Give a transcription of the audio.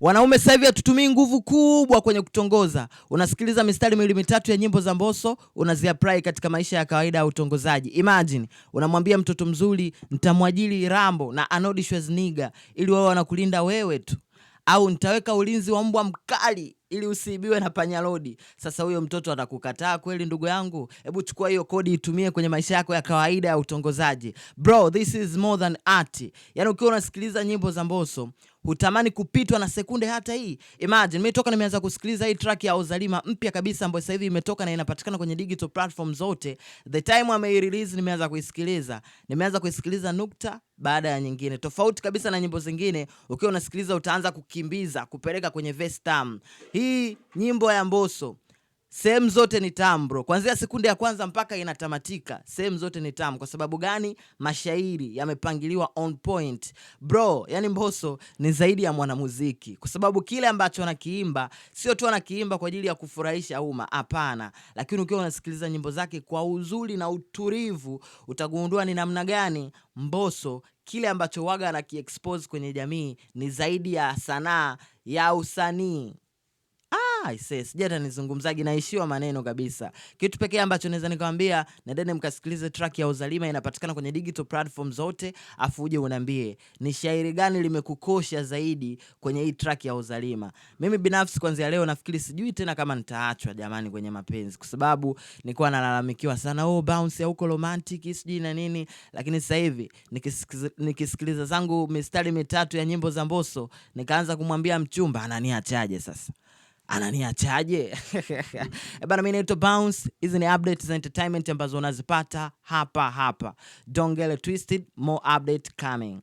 Wanaume sasa hivi hatutumii nguvu kubwa kwenye kutongoza. Unasikiliza mistari miwili mitatu ya nyimbo za Mbosso, unaziapply katika maisha ya kawaida ya utongozaji. Imagine, unamwambia mtoto mzuri, nitamwajiri Rambo na Arnold Schwarzenegger ili wao wanakulinda wewe tu. Au nitaweka ulinzi wa mbwa mkali ili usiibiwe na panyalodi. Sasa huyo mtoto atakukataa kweli ndugu yangu? Hebu chukua hiyo kodi itumie kwenye maisha yako ya kawaida ya utongozaji. Bro, this is more than art. Yaani ukiwa unasikiliza nyimbo za Mbosso, hutamani kupitwa na sekunde hata hii. Imagine, mimi toka nimeanza kusikiliza hii track ya Ozalima mpya kabisa ambayo sasa hivi imetoka na inapatikana kwenye digital platform zote. The time ame-release nimeanza kuisikiliza. Nimeanza kuisikiliza nukta baada ya nyingine. Tofauti kabisa na nyimbo zingine, ukiwa unasikiliza utaanza kukimbiza, kupeleka kwenye verse tam. Hii nyimbo ya Mbosso sehemu zote ni tamu bro. Kuanzia sekunde ya kwanza mpaka inatamatika, sehemu zote ni tamu. Kwa sababu gani? Mashairi yamepangiliwa on point. Bro, yani Mbosso ni zaidi ya mwanamuziki. Kwa sababu kile ambacho anakiimba, sio tu anakiimba kwa ajili ya kufurahisha umma, hapana. Lakini ukiwa unasikiliza nyimbo zake kwa uzuri na utulivu, utagundua ni namna gani Mbosso kile ambacho waga anakiexpose kwenye jamii ni zaidi ya sanaa ya usanii. Sijata nizungumzaji, naishiwa maneno kabisa. Kitu pekee ambacho naweza nikamwambia, nendeni mkasikilize track ya Ozalima, inapatikana kwenye digital platform zote, afu uje uniambie ni shairi gani limekukosha zaidi kwenye hii track ya Ozalima. Mimi binafsi kuanzia leo nafikiri sijui tena kama nitaachwa jamani kwenye mapenzi, kwa sababu nilikuwa nalalamikiwa sana, bounce ya huko romantic sijui na nini, lakini sasa hivi nikisikiliza zangu mistari mitatu ya nyimbo za Mbosso, nikaanza kumwambia mchumba, ananiachaje sasa? Ananiachaje? Bana, mimi naitwa Bounce. Hizi ni updates za entertainment ambazo unazipata hapa. Don't get it twisted, more update coming.